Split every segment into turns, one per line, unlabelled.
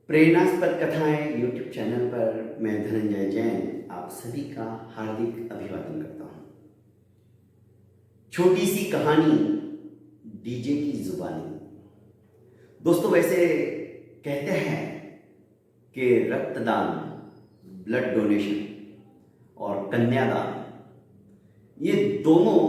प्रेरणास्पद कथाएं YouTube channel पर मैं धनंजय जैन आप सभी का हार्दिक अभिवादन करता हूं। छोटी सी कहानी, डीजे की जुबानी। दोस्तों, वैसे कहते हैं कि रक्तदान, ब्लड डोनेशन और कन्यादान ये दोनों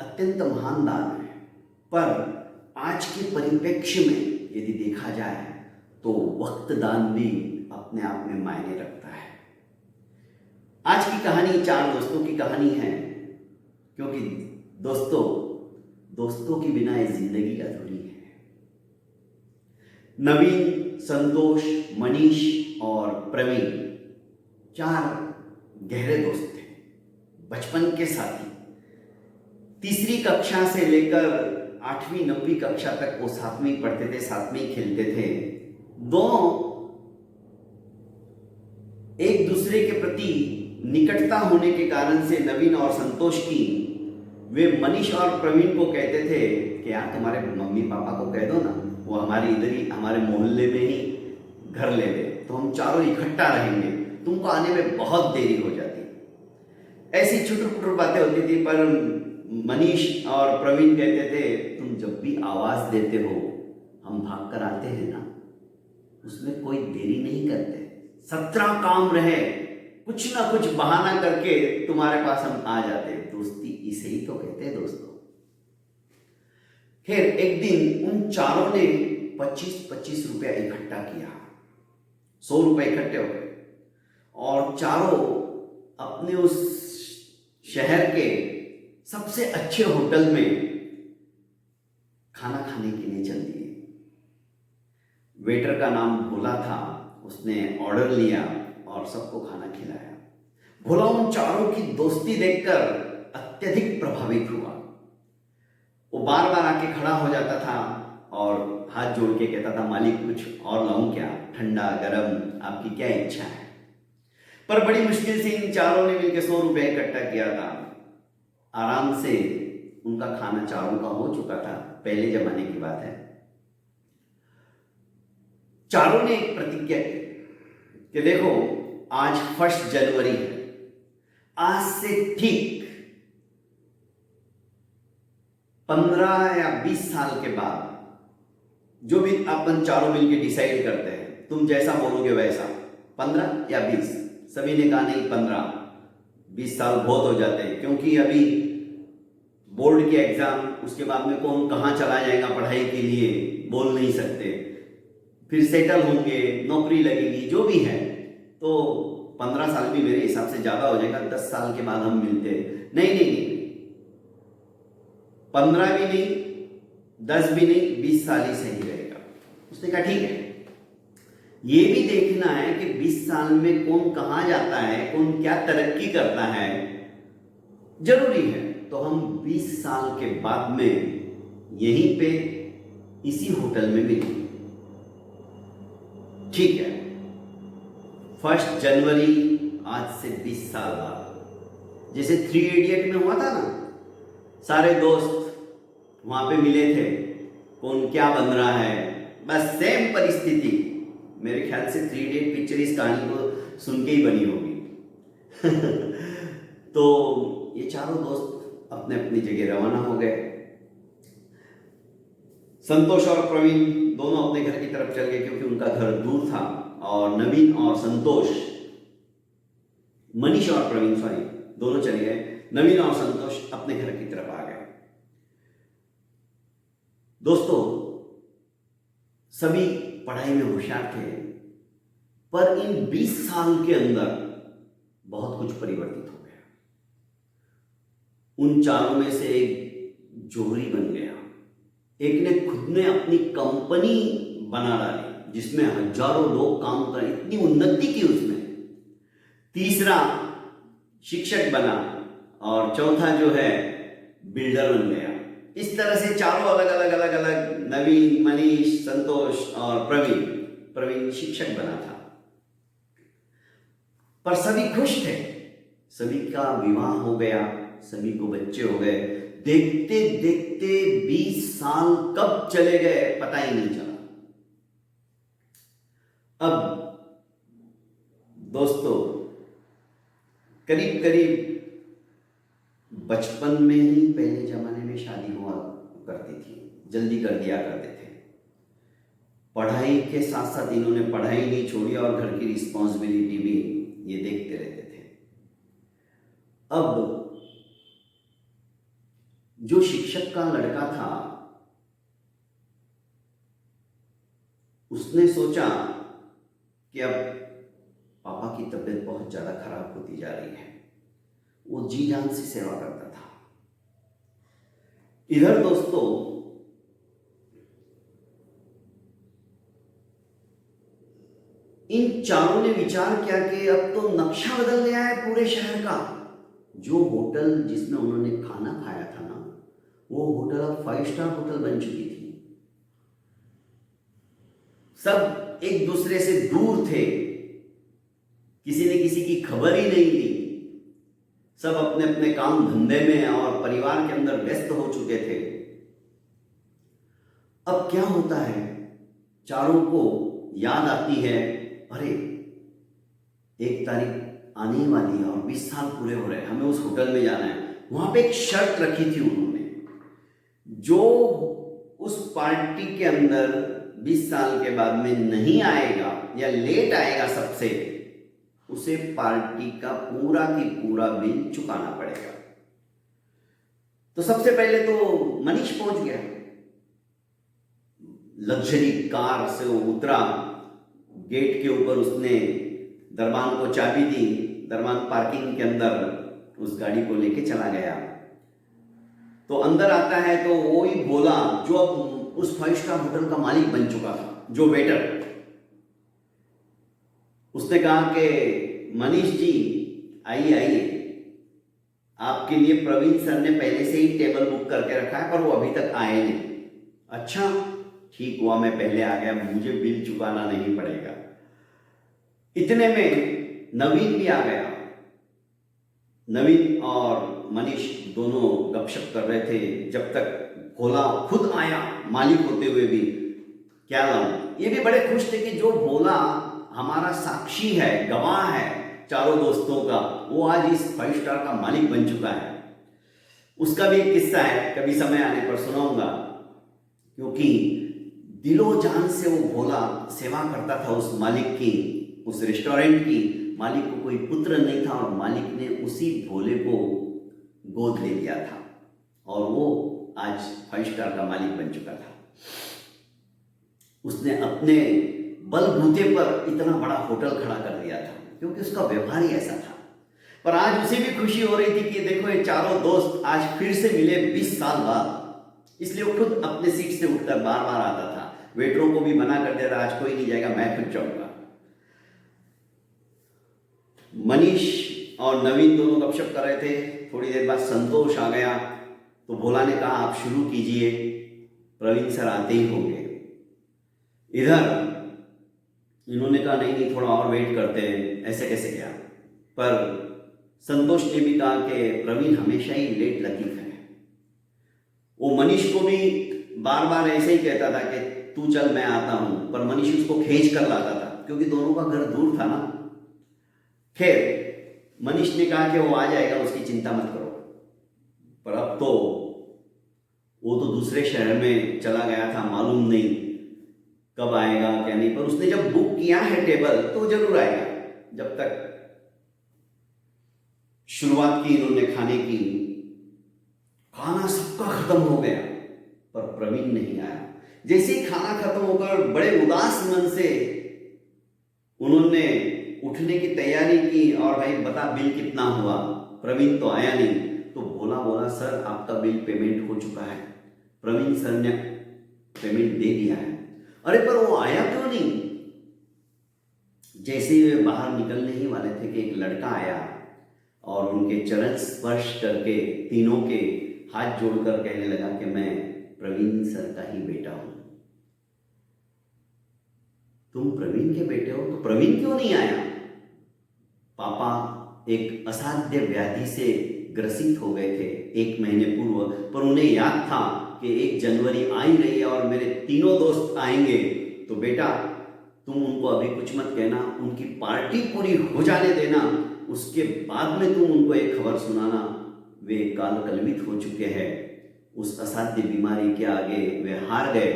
अत्यंत महान दान हैं, पर आज के परिप्रेक्ष्य में यदि देखा जाए तो वक्त दान भी अपने आप में मायने रखता है। आज की कहानी चार दोस्तों की कहानी है, क्योंकि दोस्तों के बिना ये जिंदगी अधूरी है। नवीन, संतोष, मनीष और प्रवीण चार गहरे दोस्त थे, बचपन के साथी। तीसरी कक्षा से लेकर 8वीं 9वीं कक्षा तक वो साथ में ही पढ़ते थे, साथ में ही खेलते थे। दोनों एक दूसरे के प्रति निकटता होने के कारण से नवीन और संतोष की वे मनीष और प्रवीण को कहते थे कि यार तुम्हारे मम्मी पापा को कह दो ना, वो हमारे इधर ही हमारे मोहल्ले में ही घर ले ले, तो हम चारों इकट्ठा रहेंगे, तुमको आने में बहुत देरी हो जाती। ऐसी छुटपुट बातें होती थी, पर मनीष और प्रवीण कहते थे तुम जब भी आवाज देते हो हम भाग कर आते हैं ना, उसमें कोई देरी नहीं करते। 17 काम रहे, कुछ ना कुछ बहाना करके तुम्हारे पास हम आ जाते। दोस्ती इसे ही तो कहते हैं दोस्तों। खैर, एक दिन उन चारों ने 25-25 रुपया इकट्ठा किया। 100 रुपए इकट्ठे हो गए और चारों अपने उस शहर के सबसे अच्छे होटल में खाना खाने के लिए चल दिए। वेटर का नाम भोला था, उसने ऑर्डर लिया और सबको खाना खिलाया। भोला उन चारों की दोस्ती देखकर अत्यधिक प्रभावित हुआ। वो बार बार आके खड़ा हो जाता था और हाथ जोड़ के कहता था, मालिक कुछ और लाऊं क्या, ठंडा गरम, आपकी क्या इच्छा है। पर बड़ी मुश्किल से इन चारों ने मिलकर 100 रुपए इकट्ठा किया था। आराम से उनका खाना चारों का हो चुका था, पहले जमाने की बात है। चारों ने एक प्रतिज्ञा की कि देखो आज 1 जनवरी है, आज से ठीक 15 या 20 साल के बाद, जो भी अपन चारों मिलकर डिसाइड करते हैं, तुम जैसा बोलोगे वैसा, 15 या 20, सभी ने कहा नहीं 15, 20 साल बहुत हो जाते हैं, क्योंकि अभी बोर्ड के एग्जाम, उसके बाद में कौन कहाँ चला जाएगा पढ़ाई के लिए बोल नहीं सकते, फिर सेटल होंगे, नौकरी लगेगी, जो भी है, तो 15 साल भी मेरे हिसाब से ज्यादा हो जाएगा। 10 साल के बाद हम मिलते हैं। नहीं, 15 भी नहीं, 10 भी नहीं, 20 साल ही सही रहेगा। उसने कहा ठीक है, ये भी देखना है कि 20 साल में कौन कहाँ जाता है, कौन क्या तरक्की करता है, जरूरी है। तो हम 20 साल के बाद में यहीं पे इसी होटल में मिलेंगे। ठीक है, 1 जनवरी, आज से 20 साल बाद, जैसे 3 इडियट में हुआ था ना, सारे दोस्त वहां पे मिले थे, कौन क्या बन रहा है, बस सेम परिस्थिति। मेरे ख्याल से 3 इडियट पिक्चर इस कहानी को सुन के ही बनी होगी। तो ये चारों दोस्त अपने अपनी जगह रवाना हो गए। संतोष और प्रवीण दोनों अपने घर की तरफ चल गए, क्योंकि उनका घर दूर था। और नवीन और संतोष, मनीष और प्रवीण दोनों चले गए। नवीन और संतोष अपने घर की तरफ आ गए। दोस्तों, सभी पढ़ाई में होशियार थे, पर इन 20 साल के अंदर बहुत कुछ परिवर्तित हो गया। उन चारों में से एक जोहरी बन गया। एक ने खुद ने अपनी कंपनी बना डाली, जिसमें हजारों लोग काम करें, इतनी उन्नति की उसने। तीसरा शिक्षक बना और चौथा जो है बिल्डर बन गया। इस तरह से चारों अलग अलग, नवीन, मनीष, संतोष और प्रवीण शिक्षक बना था। पर सभी खुश थे, सभी का विवाह हो गया, सभी को बच्चे हो गए। देखते देखते 20 साल कब चले गए पता ही नहीं चला। अब दोस्तों, करीब करीब बचपन में ही पहले जमाने में शादी हुआ करती थी, जल्दी कर दिया करते थे। पढ़ाई के साथ साथ इन्होंने पढ़ाई नहीं छोड़ी और घर की रिस्पॉन्सिबिलिटी भी ये देखते रहते थे। अब जो शिक्षक का लड़का था उसने सोचा कि अब पापा की तबीयत बहुत ज्यादा खराब होती जा रही है। वो जी जान से सेवा करता था। इधर दोस्तों, इन चारों ने विचार किया कि अब तो नक्शा बदल गया है पूरे शहर का। जो होटल जिसमें उन्होंने खाना खाया था ना, वो होटल अब 5 स्टार होटल बन चुकी थी। सब एक दूसरे से दूर थे, किसी ने किसी की खबर ही नहीं ली। सब अपने अपने काम धंधे में और परिवार के अंदर व्यस्त हो चुके थे। अब क्या होता है, चारों को याद आती है, अरे 1 तारीख आने वाली है और 20 साल पूरे हो रहे हैं, हमें उस होटल में जाना है। वहां पे एक शर्त रखी थी उन्होंने, जो उस पार्टी के अंदर 20 साल के बाद में नहीं आएगा या लेट आएगा सबसे, उसे पार्टी का पूरा की पूरा बिल चुकाना पड़ेगा। तो सबसे पहले तो मनीष पहुंच गया, लग्जरी कार से वो उतरा, गेट के ऊपर उसने दरबान को चाबी दी, दरबान पार्किंग के अंदर उस गाड़ी को लेके चला गया। तो अंदर आता है तो वो ही बोला जो अब उस 5 स्टार होटल का मालिक बन चुका था, जो वेटर। उसने कहा कि मनीष जी आइए आइए, आपके लिए प्रवीण सर ने पहले से ही टेबल बुक करके रखा है, पर वो अभी तक आए नहीं। अच्छा ठीक हुआ मैं पहले आ गया, मुझे बिल चुकाना नहीं पड़ेगा। इतने में नवीन भी आ गया। नवीन और मनीष दोनों गपशप कर रहे थे, जब तक भोला खुद आया मालिक होते हुए भी। क्या लाऊं, ये भी बड़े खुश थे कि जो भोला हमारा साक्षी है, गवाह है चारों दोस्तों का, वो आज इस 5 स्टार का मालिक बन चुका है। उसका भी एक किस्सा है, कभी समय आने पर सुनाऊंगा, क्योंकि दिलो जान से वो भोला सेवा करता था उस मालिक की, उस रेस्टोरेंट की। मालिक को कोई पुत्र नहीं था और मालिक ने उसी भोले को गोद ले लिया था और वो आज 5 स्टार का मालिक बन चुका था। उसने अपने बलबूते पर इतना बड़ा होटल खड़ा कर दिया था, क्योंकि उसका व्यवहार ही ऐसा था। पर आज उसे भी खुशी हो रही थी कि देखो ये चारों दोस्त आज फिर से मिले 20 साल बाद। इसलिए वो खुद अपने सीट से उठकर बार बार आता था, वेटरों को भी मना कर दे रहा, आज कोई नहीं जाएगा, मैं खुद जाऊंगा। मनीष और नवीन दोनों गपशप कर रहे थे। थोड़ी देर बाद संतोष आ गया, तो भोला ने कहा आप शुरू कीजिए, प्रवीण सर आते ही होंगे। इधर इन्होंने कहा नहीं नहीं थोड़ा और वेट करते हैं, ऐसे कैसे क्या। पर संतोष ने भी कहा कि प्रवीण हमेशा ही लेट लतीफ है। वो मनीष को भी बार बार ऐसे ही कहता था कि तू चल मैं आता हूं, पर मनीष उसको खींच कर लाता था, क्योंकि दोनों का घर दूर था ना। खैर मनीष ने कहा कि वो आ जाएगा, उसकी चिंता मत करो। पर अब तो वो तो दूसरे शहर में चला गया था, मालूम नहीं कब आएगा क्या नहीं, पर उसने जब बुक किया है टेबल तो जरूर आएगा। जब तक शुरुआत की इन्होंने खाने की, खाना सबका खत्म हो गया पर प्रवीण नहीं आया। जैसे ही खाना खत्म होकर बड़े उदास मन से उन्होंने उठने की तैयारी की और भाई बता बिल कितना हुआ, प्रवीण तो आया नहीं। तो भोला बोला सर आपका बिल पेमेंट हो चुका है, प्रवीण सर ने पेमेंट दे दिया है। अरे पर वो आया क्यों नहीं। जैसे ही वे बाहर निकलने ही वाले थे कि एक लड़का आया और उनके चरण स्पर्श करके तीनों के हाथ जोड़कर कहने लगा कि मैं प्रवीण सर का ही बेटा हूं। तुम प्रवीण के बेटे हो, तो प्रवीण क्यों नहीं आया। पापा एक असाध्य व्याधि से ग्रसित हो गए थे 1 महीने पूर्व, पर उन्हें याद था कि 1 जनवरी आ ही रही है और मेरे तीनों दोस्त आएंगे, तो बेटा तुम उनको अभी कुछ मत कहना, उनकी पार्टी पूरी हो जाने देना, उसके बाद में तुम उनको एक खबर सुनाना। वे काल कलवित हो चुके हैं, उस असाध्य बीमारी के आगे वे हार गए,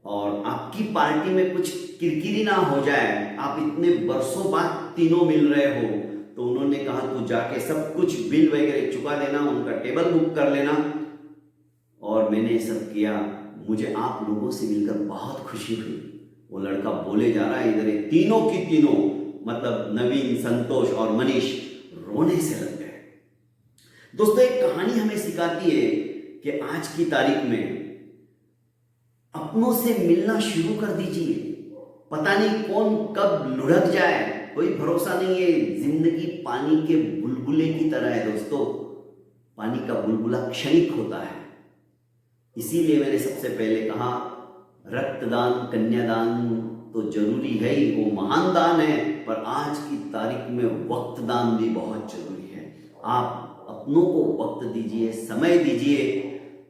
और आपकी पार्टी में कुछ किरकिरी ना हो जाए। आप इतने बरसों बाद तीनों मिल रहे हो, तो उन्होंने कहा तू जाके सब कुछ बिल वगैरह चुका देना, उनका टेबल बुक कर लेना। और मैंने ये सब किया। मुझे आप लोगों से मिलकर बहुत खुशी हुई। वो लड़का बोले जा रहा है, इधर ये तीनों की तीनों, मतलब नवीन, संतोष और मनीष रोने से लग गए। दोस्तों, एक कहानी हमें सिखाती है कि आज की तारीख में अपनों से मिलना शुरू कर दीजिए। पता नहीं कौन कब लुढ़क जाए, कोई भरोसा नहीं है। जिंदगी पानी के बुलबुले की तरह है दोस्तों। पानी का बुलबुला क्षणिक होता है। इसीलिए मैंने सबसे पहले कहा, रक्तदान, कन्यादान तो जरूरी है ही, वो महान दान है, पर आज की तारीख में वक्त दान भी बहुत जरूरी है। आप अपनों को वक्त दीजिए, समय दीजिए।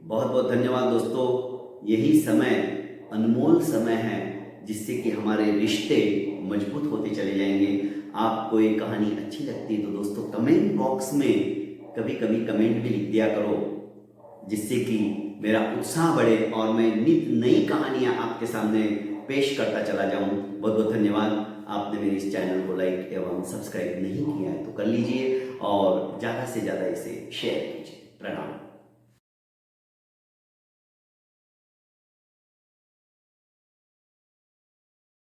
बहुत बहुत धन्यवाद दोस्तों। यही समय अनमोल समय है, जिससे कि हमारे रिश्ते मजबूत होते चले जाएंगे। आपको ये कहानी अच्छी लगती है तो दोस्तों कमेंट बॉक्स में कभी कभी कमेंट भी लिख दिया करो, जिससे कि मेरा उत्साह बढ़े और मैं नित नई कहानियां आपके सामने पेश करता चला जाऊं। बहुत बहुत धन्यवाद। आपने मेरे इस चैनल को लाइक एवं सब्सक्राइब नहीं किया है तो कर लीजिए, और ज़्यादा से ज़्यादा इसे शेयर कीजिए। प्रणाम।